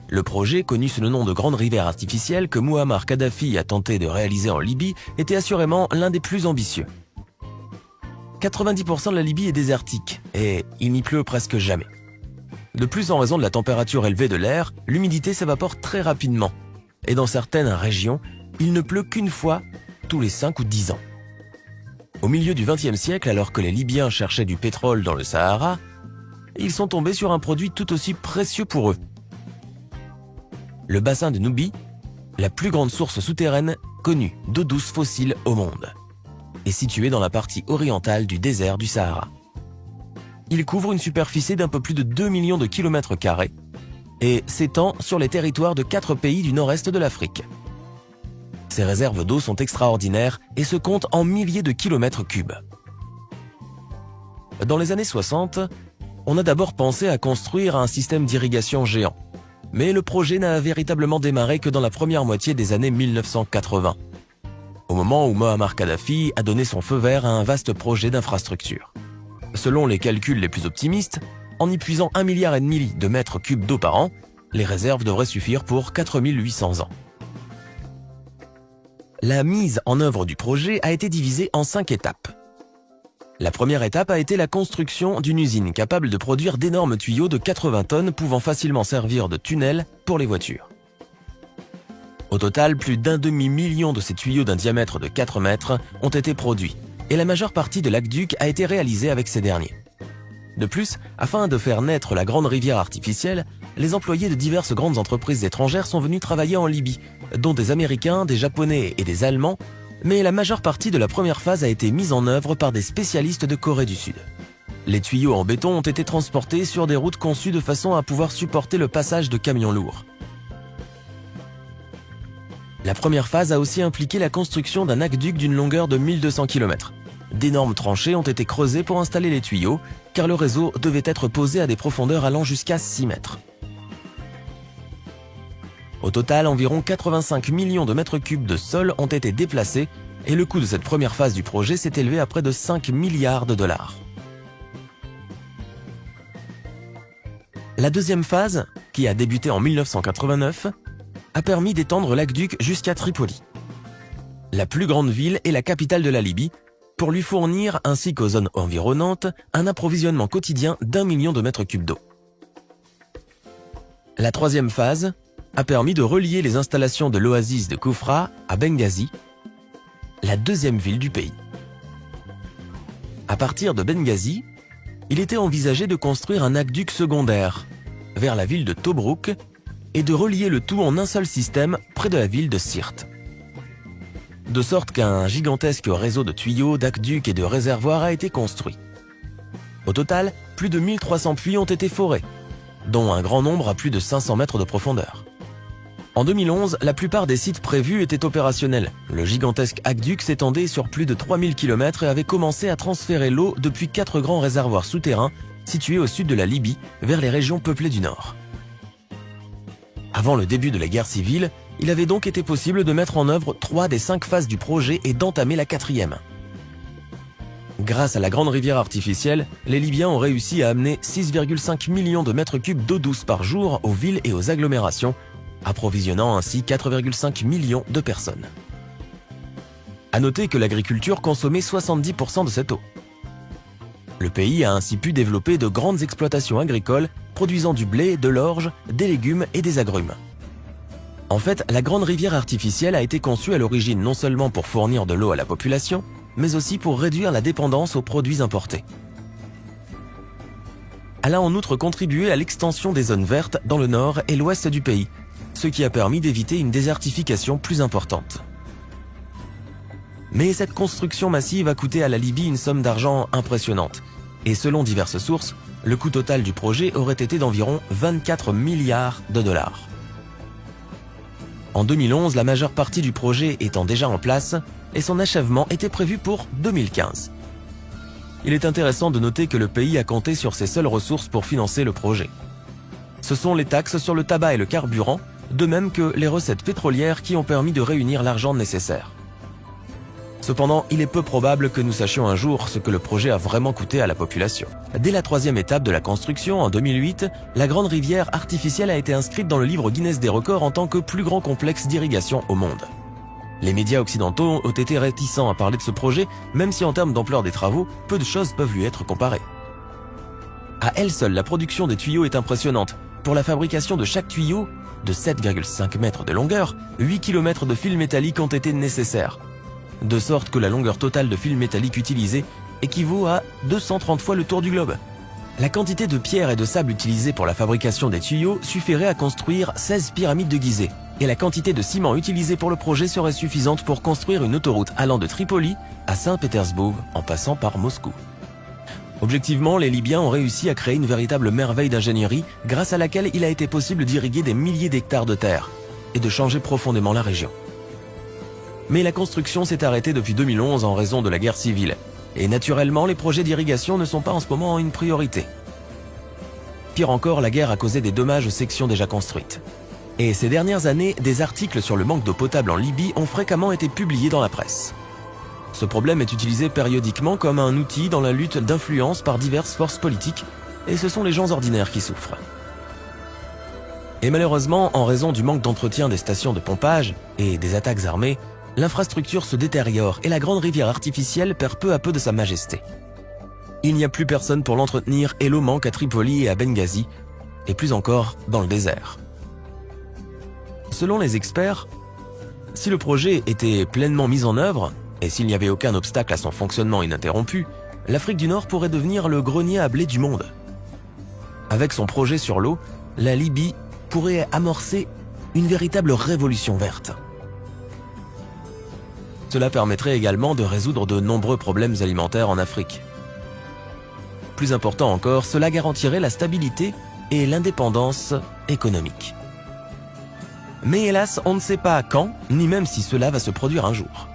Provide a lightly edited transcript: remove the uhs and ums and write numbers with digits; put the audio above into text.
Le projet, connu sous le nom de Grande Rivière Artificielle que Mouammar Kadhafi a tenté de réaliser en Libye, était assurément l'un des plus ambitieux. 90% de la Libye est désertique et il n'y pleut presque jamais. De plus, en raison de la température élevée de l'air, l'humidité s'évapore très rapidement. Et dans certaines régions, il ne pleut qu'une fois tous les 5 ou 10 ans. Au milieu du XXe siècle, alors que les Libyens cherchaient du pétrole dans le Sahara, ils sont tombés sur un produit tout aussi précieux pour eux. Le bassin de Nubie, la plus grande source souterraine connue d'eau douce fossile au monde, est situé dans la partie orientale du désert du Sahara. Il couvre une superficie d'un peu plus de 2 millions de kilomètres carrés et s'étend sur les territoires de 4 pays du nord-est de l'Afrique. Ces réserves d'eau sont extraordinaires et se comptent en milliers de kilomètres cubes. Dans les années 60, on a d'abord pensé à construire un système d'irrigation géant, mais le projet n'a véritablement démarré que dans la première moitié des années 1980, au moment où Mouammar Kadhafi a donné son feu vert à un vaste projet d'infrastructure. Selon les calculs les plus optimistes, en y puisant 1,5 milliard de mètres cubes d'eau par an, les réserves devraient suffire pour 4800 ans. La mise en œuvre du projet a été divisée en 5 étapes. La première étape a été la construction d'une usine capable de produire d'énormes tuyaux de 80 tonnes pouvant facilement servir de tunnel pour les voitures. Au total, plus d'un demi-million de ces tuyaux d'un diamètre de 4 mètres ont été produits et la majeure partie de l'aqueduc a été réalisée avec ces derniers. De plus, afin de faire naître la Grande Rivière Artificielle, les employés de diverses grandes entreprises étrangères sont venus travailler en Libye, dont des Américains, des Japonais et des Allemands, mais la majeure partie de la première phase a été mise en œuvre par des spécialistes de Corée du Sud. Les tuyaux en béton ont été transportés sur des routes conçues de façon à pouvoir supporter le passage de camions lourds. La première phase a aussi impliqué la construction d'un aqueduc d'une longueur de 1200 km. D'énormes tranchées ont été creusées pour installer les tuyaux, car le réseau devait être posé à des profondeurs allant jusqu'à 6 mètres. Au total, environ 85 millions de mètres cubes de sol ont été déplacés et le coût de cette première phase du projet s'est élevé à près de 5 milliards de dollars. La deuxième phase, qui a débuté en 1989, a permis d'étendre l'aqueduc jusqu'à Tripoli, la plus grande ville et la capitale de la Libye, pour lui fournir, ainsi qu'aux zones environnantes, un approvisionnement quotidien d'1 million de mètres cubes d'eau. La troisième phase a permis de relier les installations de l'oasis de Koufra à Benghazi, la deuxième ville du pays. À partir de Benghazi, il était envisagé de construire un aqueduc secondaire vers la ville de Tobrouk et de relier le tout en un seul système près de la ville de Sirte. De sorte qu'un gigantesque réseau de tuyaux, d'aqueducs et de réservoirs a été construit. Au total, plus de 1300 puits ont été forés, dont un grand nombre à plus de 500 mètres de profondeur. En 2011, la plupart des sites prévus étaient opérationnels. Le gigantesque aqueduc s'étendait sur plus de 3000 km et avait commencé à transférer l'eau depuis 4 grands réservoirs souterrains situés au sud de la Libye vers les régions peuplées du nord. Avant le début de la guerre civile, il avait donc été possible de mettre en œuvre 3 des 5 phases du projet et d'entamer la 4e. Grâce à la Grande Rivière Artificielle, les Libyens ont réussi à amener 6,5 millions de mètres cubes d'eau douce par jour aux villes et aux agglomérations, approvisionnant ainsi 4,5 millions de personnes. À noter que l'agriculture consommait 70% de cette eau. Le pays a ainsi pu développer de grandes exploitations agricoles produisant du blé, de l'orge, des légumes et des agrumes. En fait, la Grande Rivière Artificielle a été conçue à l'origine non seulement pour fournir de l'eau à la population, mais aussi pour réduire la dépendance aux produits importés. Elle a en outre contribué à l'extension des zones vertes dans le nord et l'ouest du pays, ce qui a permis d'éviter une désertification plus importante. Mais cette construction massive a coûté à la Libye une somme d'argent impressionnante, et selon diverses sources, le coût total du projet aurait été d'environ 24 milliards de dollars. En 2011, la majeure partie du projet étant déjà en place, et son achèvement était prévu pour 2015. Il est intéressant de noter que le pays a compté sur ses seules ressources pour financer le projet. Ce sont les taxes sur le tabac et le carburant, de même que les recettes pétrolières qui ont permis de réunir l'argent nécessaire. Cependant, il est peu probable que nous sachions un jour ce que le projet a vraiment coûté à la population. Dès la 3e étape de la construction, en 2008, la grande rivière artificielle a été inscrite dans le livre Guinness des records en tant que plus grand complexe d'irrigation au monde. Les médias occidentaux ont été réticents à parler de ce projet, même si en termes d'ampleur des travaux, peu de choses peuvent lui être comparées. À elle seule, la production des tuyaux est impressionnante. Pour la fabrication de chaque tuyau, de 7,5 mètres de longueur, 8 km de fil métallique ont été nécessaires. De sorte que la longueur totale de fil métallique utilisée équivaut à 230 fois le tour du globe. La quantité de pierre et de sable utilisée pour la fabrication des tuyaux suffirait à construire 16 pyramides de Gizeh, et la quantité de ciment utilisée pour le projet serait suffisante pour construire une autoroute allant de Tripoli à Saint-Pétersbourg en passant par Moscou. Objectivement, les Libyens ont réussi à créer une véritable merveille d'ingénierie grâce à laquelle il a été possible d'irriguer des milliers d'hectares de terre et de changer profondément la région. Mais la construction s'est arrêtée depuis 2011 en raison de la guerre civile, et naturellement les projets d'irrigation ne sont pas en ce moment une priorité. Pire encore, la guerre a causé des dommages aux sections déjà construites. Et ces dernières années, des articles sur le manque d'eau potable en Libye ont fréquemment été publiés dans la presse. Ce problème est utilisé périodiquement comme un outil dans la lutte d'influence par diverses forces politiques, et ce sont les gens ordinaires qui souffrent. Et malheureusement, en raison du manque d'entretien des stations de pompage et des attaques armées, l'infrastructure se détériore et la grande rivière artificielle perd peu à peu de sa majesté. Il n'y a plus personne pour l'entretenir et l'eau manque à Tripoli et à Benghazi, et plus encore dans le désert. Selon les experts, si le projet était pleinement mis en œuvre, et s'il n'y avait aucun obstacle à son fonctionnement ininterrompu, l'Afrique du Nord pourrait devenir le grenier à blé du monde. Avec son projet sur l'eau, la Libye pourrait amorcer une véritable révolution verte. Cela permettrait également de résoudre de nombreux problèmes alimentaires en Afrique. Plus important encore, cela garantirait la stabilité et l'indépendance économique. Mais hélas, on ne sait pas quand, ni même si cela va se produire un jour.